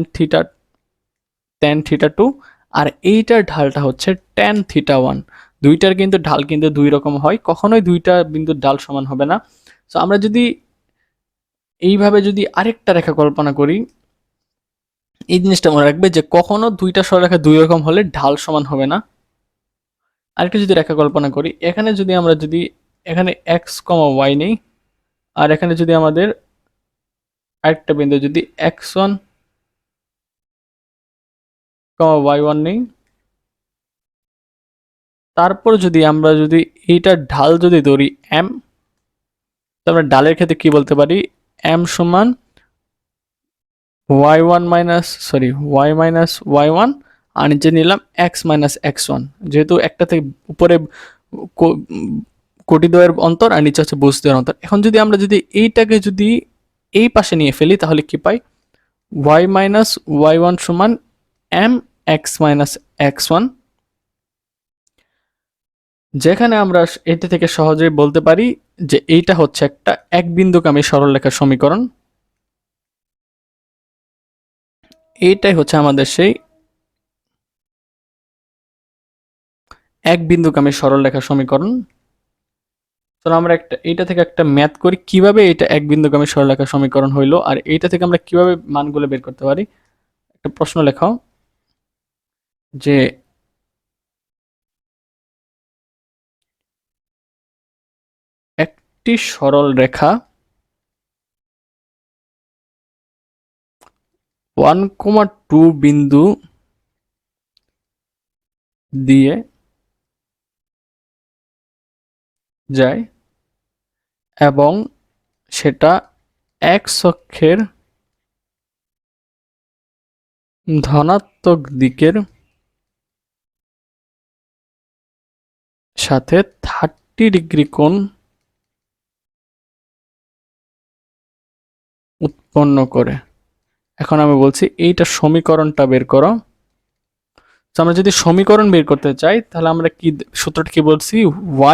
থিটা টু, আর এইটার ঢালটা হচ্ছে ট্যান থিটা ওয়ান। দুইটার কিন্তু ঢাল কিন্তু দুই রকম হয়, কখনোই দুইটা বিন্দুর ঢাল সমান হবে না। সো আমরা যদি এইভাবে যদি আরেকটা রেখা কল্পনা করি, এই জিনিসটা মনে রাখবে যে কখনো দুইটা সরলরেখা দুই রকম হলে ঢাল সমান হবে না। আরেকটা যদি রেখা কল্পনা করি, এখানে যদি আমরা যদি এখানে এক্স কমা ওয়াই নেই, আর এখানে যদি আমাদের আরেকটা বিন্দু যদি x one comma y one নেই, তারপর যদি আমরা যদি এইটার ঢাল যদি ধরি m, তো আমরা ঢালের ক্ষেত্রে কি বলতে পারি, m সমান y1 আর নিচে নিলাম x মাইনাস x1, যেহেতু একটা থেকে উপরে কোটিদ্বয়ের অন্তর আর নিচে হচ্ছে ভুজদ্বয়ের অন্তর। এখন যদি আমরা যদি এইটাকে যদি এই পাশে নিয়ে ফেলি তাহলে কি পাই, y মাইনাস y1 সমান m x মাইনাস x1, যেখানে আমরা এটা থেকে সহজেই বলতে পারি যে এইটা হচ্ছে একটা এক বিন্দুগামী সরলরেখার সমীকরণ। এইটাই হচ্ছে আমাদের সেই এক বিন্দুগামী সরলরেখার সমীকরণ। তো আমরা এইটা থেকে একটা ম্যাথ করি কিভাবে এটা এক বিন্দুগামী সরলরেখার সমীকরণ হইলো, আর এইটা থেকে আমরা কিভাবে মানগুলো বের করতে পারি। একটা প্রশ্ন লেখাও যে একটি সরল রেখা 1,2 বিন্দু দিয়ে যায় এবং সেটা x অক্ষের ধনাত্মক দিকের সাথে 30 ডিগ্রি কোণ উৎপন্ন করে। এখন আমি বলছি এইটা সমীকরণটা বের করো। তো আমরা যদি সমীকরণ বের করতে চাই তাহলে আমরা কি সূত্রটা কি বলছি,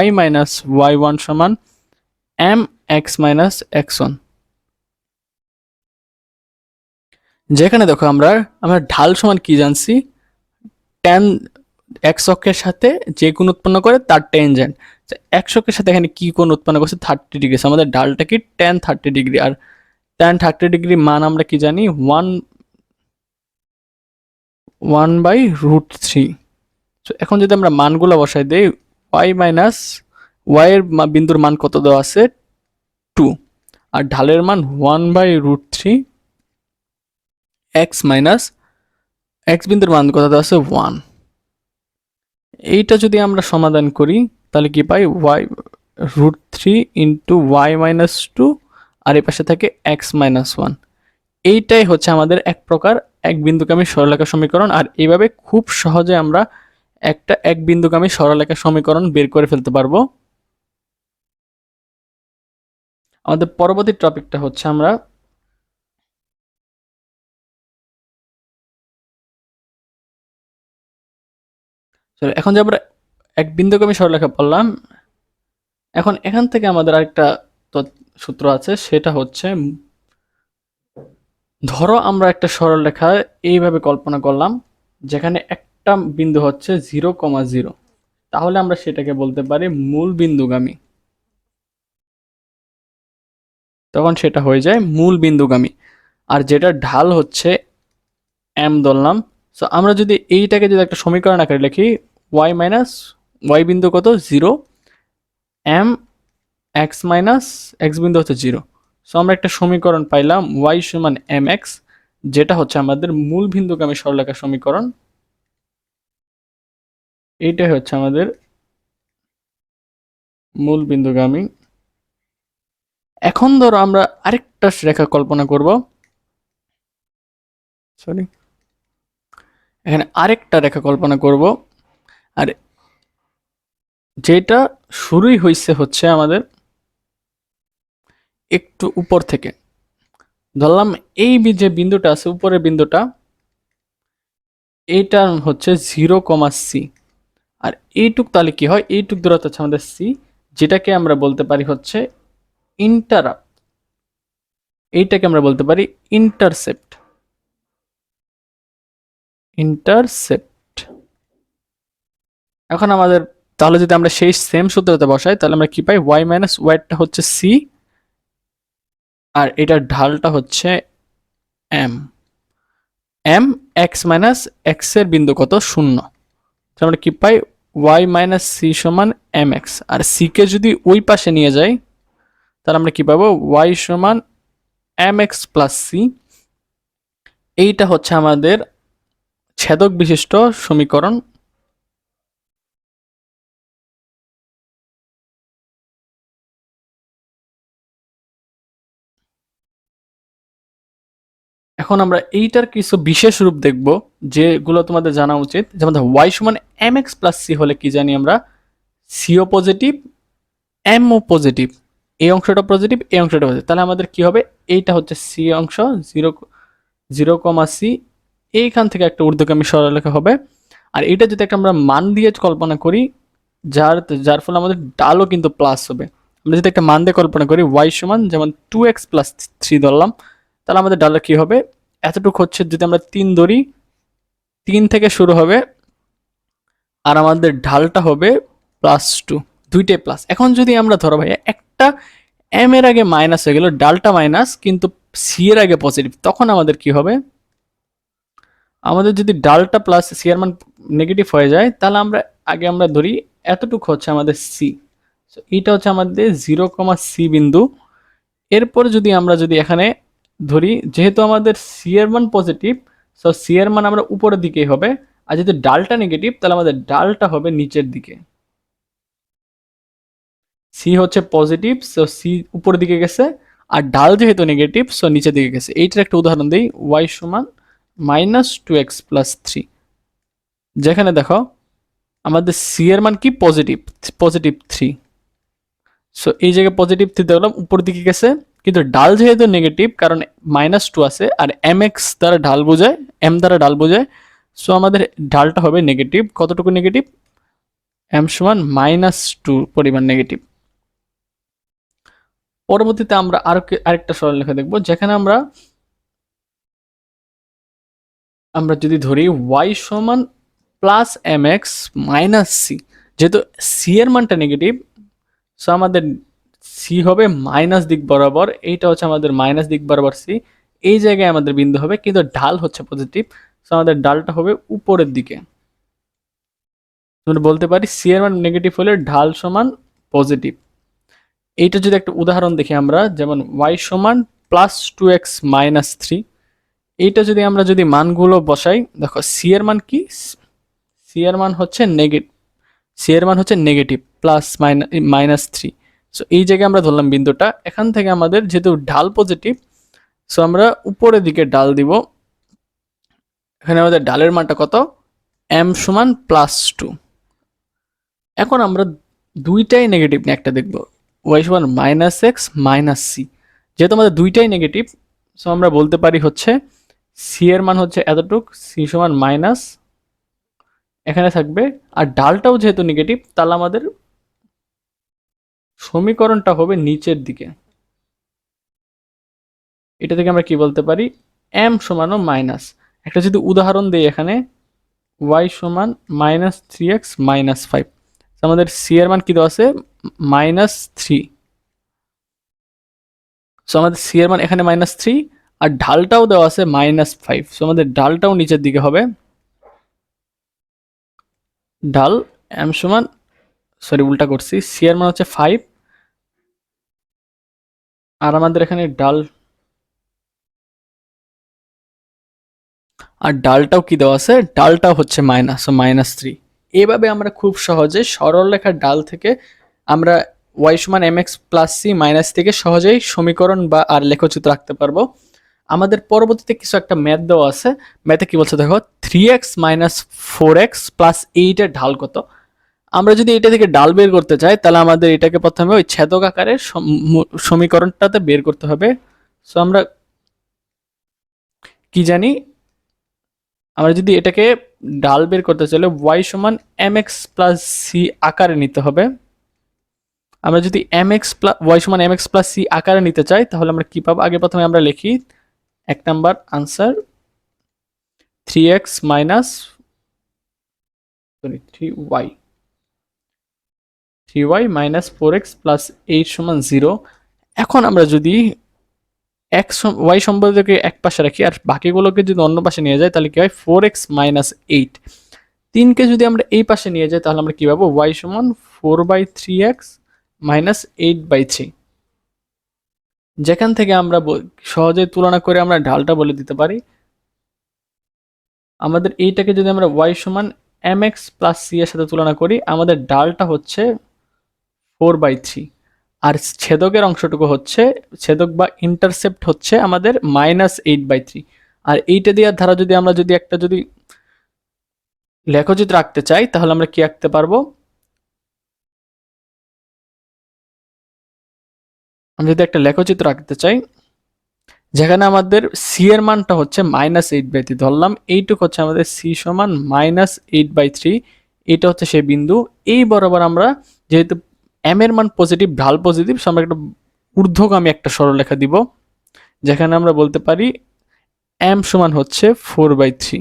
y মাইনাস y1 সমান m x মাইনাস x1। যেখানে দেখো আমরা ঢাল সমান কি জানছি, tan x অক্ষের সাথে যে কোণ উৎপন্ন করে তার টেনজেন্ট। x অক্ষের সাথে এখানে কি কোণ উৎপন্ন করছে 30 ডিগ্রি, আমাদের ঢালটা কি tan 30 ডিগ্রি, আর tan 30 ডিগ্রি মান আমরা কি জানি 1/√3। তো এখন যদি আমরা মানগুলো বসাই দেই, y মাইনাস y এর বিন্দুর মান কত দেওয়া আছে 2, আর ঢালের মান 1/√3 x মাইনাস x বিন্দুর মান কত দেওয়া আছে 1। এইটা যদি আমরা সমাধান করি তাহলে কি পাই, y√3 ইন্টু y মাইনাস 2 আর এই পাশে থাকে x মাইনাস 1। এইটাই হচ্ছে আমাদের এক প্রকার এক বিন্দুগামী সরলরেখা সমীকরণ। আর এইভাবে খুব সহজে আমরা একটা এক বিন্দুগামী সরলরেখা সমীকরণ বের করে ফেলতে পারবো। আমাদের পরবর্তী টপিকটা হচ্ছে আমরা এখন যে আমরা এক বিন্দুগামী সরলরেখা পড়লাম, এখন এখান থেকে আমাদের আরেকটা সূত্র আছে, সেটা হচ্ছে ধরো আমরা একটা সরলরেখা এইভাবে কল্পনা করলাম যেখানে একটা বিন্দু হচ্ছে 0,0, তাহলে আমরা সেটাকে বলতে পারি মূল বিন্দুগামী। তখন সেটা হয়ে যায় মূল বিন্দুগামী। আর যেটা ঢাল হচ্ছে m ধরলাম। সো আমরা যদি এইটাকে যদি একটা সমীকরণ আকারে লিখি, y মাইনাস y বিন্দু কত 0, m x মাইনাস x বিন্দু হচ্ছে 0। সো আমরা একটা সমীকরণ পাইলাম y সমান mx, যেটা হচ্ছে আমাদের মূল বিন্দুগামী সরলরেখা সমীকরণ। এইটাই হচ্ছে আমাদের মূল বিন্দুগামী। এখন ধরো আমরা আরেকটা রেখা কল্পনা করব, সরি এখানে আরেকটা রেখা কল্পনা করব, আর যেটা শুরুই হয়েছে হচ্ছে আমাদের একটু উপর থেকে। ধরলাম এই যে বিন্দুটা আছে উপরের বিন্দুটা, এইটা হচ্ছে 0,c, আর এইটুক তাহলে কি হয়, এইটুক দূরত্ব হচ্ছে আমাদের c, যেটাকে আমরা বলতে পারি হচ্ছে ইন্টারাপ্ট। এইটাকে আমরা বলতে পারি ইন্টারসেপ্ট। ইন্টারসেপ্ট। এখন আমাদের তাহলে যদি আমরা সেই সেম সূত্রতে বসাই তাহলে আমরা কি পাই, y মাইনাস ওয়াইটা হচ্ছে c, আর এটার ঢালটা হচ্ছে m। m x minus x এর বিন্দু কত 0, তাহলে আমরা কি পাই y মাইনাস c সমান mx। আর c কে যদি ওই পাশে নিয়ে যাই তাহলে আমরা কি পাবো, y সমান mx প্লাস c। এইটা হচ্ছে আমাদের ছেদক বিশিষ্ট সমীকরণ। এখন আমরা এইটার কিছু বিশেষ রূপ দেখব যেগুলো তোমাদের জানা উচিত। যেমন ওয়াই সমান এম এক্স প্লাস সি হলে কি জানি আমরা, সিও পজিটিভ এমও পজিটিভ, এই অংশটা পজিটিভ এই অংশটা পজিটিভ, তাহলে আমাদের কি হবে, এইটা হচ্ছে সি অংশ, জিরো জিরো কমা সি, এইখান থেকে একটা ঊর্ধ্বগামী সরলরেখা হবে। আর এটা যদি একটা আমরা মান দিয়ে কল্পনা করি, যার যার ফলে আমাদের ডালও কিন্তু প্লাস হবে। আমরা যদি একটা মান দিয়ে কল্পনা করি ওয়াই সমান যেমন 2x প্লাস 3 ধরলাম, তাহলে আমাদের ডালটা কি হবে, এতটুকু হচ্ছে যদি আমরা 3 ধরি, 3 থেকে শুরু হবে, আর আমাদের ঢালটা হবে +2, দুইটাই প্লাস। এখন যদি আমরা ধরো ভাই একটা এম এর আগে মাইনাস হয়ে গেল, ডালটা মাইনাস কিন্তু সি এর আগে পজিটিভ, তখন আমাদের কি হবে, আমাদের যদি ডালটা প্লাস সি এর মান নেগেটিভ হয়ে যায়, তাহলে আমরা ধরি এতটুকু হচ্ছে আমাদের সি। সো এইটা হচ্ছে আমাদের 0,c বিন্দু। এরপর যদি এখানে ধরি, যেহেতু আমাদের সি এর মান পজিটিভ, সো সি এর মান আমরা উপরের দিকেই হবে, আর যেহেতু ডালটা নেগেটিভ তাহলে আমাদের ডালটা হবে নিচের দিকে। সি হচ্ছে পজিটিভ, সো সি উপরের দিকে গেছে, আর ডাল যেহেতু নেগেটিভ সো নিচের দিকে গেছে। এইটার একটা উদাহরণ দিই, ওয়াই সমান -2x + 3, যেখানে দেখো আমাদের সি এর মান কি পজিটিভ, পজিটিভ 3, সো এই জায়গায় পজিটিভ 3 দেখলাম উপর দিকে গেছে, কিন্তু ডাল যেহেতু নেগেটিভ কারণ -2 আছে, আর এম এক্স দ্বারা ঢাল বোঝায়, এম দ্বারা ডাল বোঝায়, সো আমাদের ঢালটা হবে নেগেটিভ। কতটুকু নেগেটিভ, এম সমান -2 পরিমাণ নেগেটিভ। পরবর্তীতে আমরা আরেকটা সরলরেখা দেখব, যেখানে আমরা যদি ধরি ওয়াই সমান +mx - c, যেহেতু সি এর মানটা নেগেটিভ, সো আমাদের সি হবে মাইনাস দিক বরাবর, এইটা হচ্ছে আমাদের মাইনাস দিক বরাবর সি, এই জায়গায় আমাদের বিন্দু হবে, কিন্তু ঢাল হচ্ছে পজিটিভ, সো আমাদের ডালটা হবে উপরের দিকে। আমরা বলতে পারি সি এর মান নেগেটিভ হলে ঢাল সমান পজিটিভ। এইটা যদি একটা উদাহরণ দেখি আমরা, যেমন ওয়াই সমান +2x - 3, এইটা যদি মানগুলো বসাই, দেখো সি এর মান কি, সি এর মান হচ্ছে নেগেটিভ +-3, সো এই জায়গায় আমরা ধরলাম বিন্দুটা। এখান থেকে আমাদের যেহেতু ঢাল পজিটিভ, সো আমরা উপরের দিকে ডাল দিব। এখানে আমাদের ডালের মানটা কত, এম সমান +2। এখন আমরা দুইটাই নেগেটিভ নিয়ে একটা দেখব, ওয়াই সমান -x - c, যেহেতু আমাদের দুইটাই নেগেটিভ, সো আমরা বলতে পারি হচ্ছে সি এর মান হচ্ছে এতটুক, সি সমান মাইনাস এখানে থাকবে, আর ডালটাও যেহেতু নেগেটিভ তাহলে আমাদের সমীকরণটা হবে নিচের দিকে। এটা থেকে আমরা কি বলতে পারি, এম সমানও মাইনাস। একটা যদি উদাহরণ দিই এখানে, ওয়াই সমান -3x - 5, আমাদের সি এর মান কি দেওয়া আছে, -3, সো আমাদের সি এর মান এখানে -3, আর ঢালটাও দেওয়া আছে -5, সো আমাদের ঢালটাও নিচের দিকে হবে। ঢাল এম সমান, সরি উল্টা করছি, সি এর মান হচ্ছে 5, আর আমাদের এখানে ডালটাও কি দেওয়া আছে, ডালটাও হচ্ছে -3। এভাবে আমরা খুব সহজে সরল রেখার ডাল থেকে আমরা ওয়াই সমান mx + c - থেকে সহজেই সমীকরণ বা আর লেখচিত্র রাখতে পারবো। আমাদের পরবর্তীতে কিছু একটা ম্যাথ দেওয়া আছে, ম্যাথে কি বলছে দেখো, 3x - 4x + 8 এর ঢাল কত। আমরা যদি এটা থেকে ডাল বের করতে চাই, তাহলে আমাদের এটাকে প্রথমে ওই ছেদক আকারে সমীকরণটাতে বের করতে হবে। সো আমরা কি জানি, আমরা যদি এটাকে ডাল বের করতে চাইলে y সমান mx + c আকারে নিতে হবে। আমরা যদি y সমান mx + c আকারে নিতে চাই, তাহলে আমরা কি পাবো, আগে প্রথমে আমরা লিখি 1 number answer, 3x minus 3y minus 4x + 8 সমান 0। এখন আমরা যদি y সম্পর্কে এক পাশে রাখি আর বাকিগুলোকে যদি অন্য পাশে নিয়ে যাই, তাহলে কি হয়, 4x - 8, 3কে যদি আমরা এই পাশে নিয়ে যাই, তাহলে আমরা কি পাবো, y সমান 4/3x - 8/3, যেখান থেকে আমরা সহজে তুলনা করে আমরা ঢালটা বলে দিতে পারি। আমাদের এইটাকে যদি আমরা y সমান mx + c এর সাথে তুলনা করি, আমাদের ঢালটা হচ্ছে 4/3, আর ছেদকের অংশটুকু হচ্ছে, ছেদক বা ইন্টারসেপ্ট হচ্ছে আমাদের -8/3, আর এইটা দেওয়ার ধারা যদি আমরা যদি লেখচিত্র আঁকতে চাই তাহলে আমরা কি আঁকতে পারবো? আমরা যদি একটা লেখচিত্র আঁকতে চাই যেখানে আমাদের সি এর মানটা হচ্ছে -8/3 ধরলাম, এইটুক হচ্ছে আমাদের সি সমান -8/3, এটা হচ্ছে সেই বিন্দু। এই বরাবর আমরা যেহেতু এম এর মান পজিটিভ, ঢাল পজিটিভ, আমরা একটা ঊর্ধ্বগামী একটা সরলরেখা দিব, যেখানে আমরা বলতে পারি এম সমান হচ্ছে 4/3।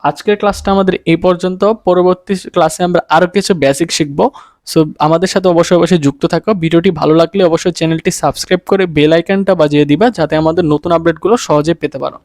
আজকের ক্লাসটা আমাদের এই পর্যন্ত। পরবর্তী ক্লাসে আমরা আরো কিছু বেসিক শিখবো। সো আমাদের সাথে অবশ্যই অবশ্যই যুক্ত থাকো। ভিডিওটি ভালো লাগলে অবশ্যই চ্যানেলটি সাবস্ক্রাইব করে বেল আইকনটা বাজিয়ে দিবা, যাতে আমাদের নতুন আপডেটগুলো সহজে পেতে পারো।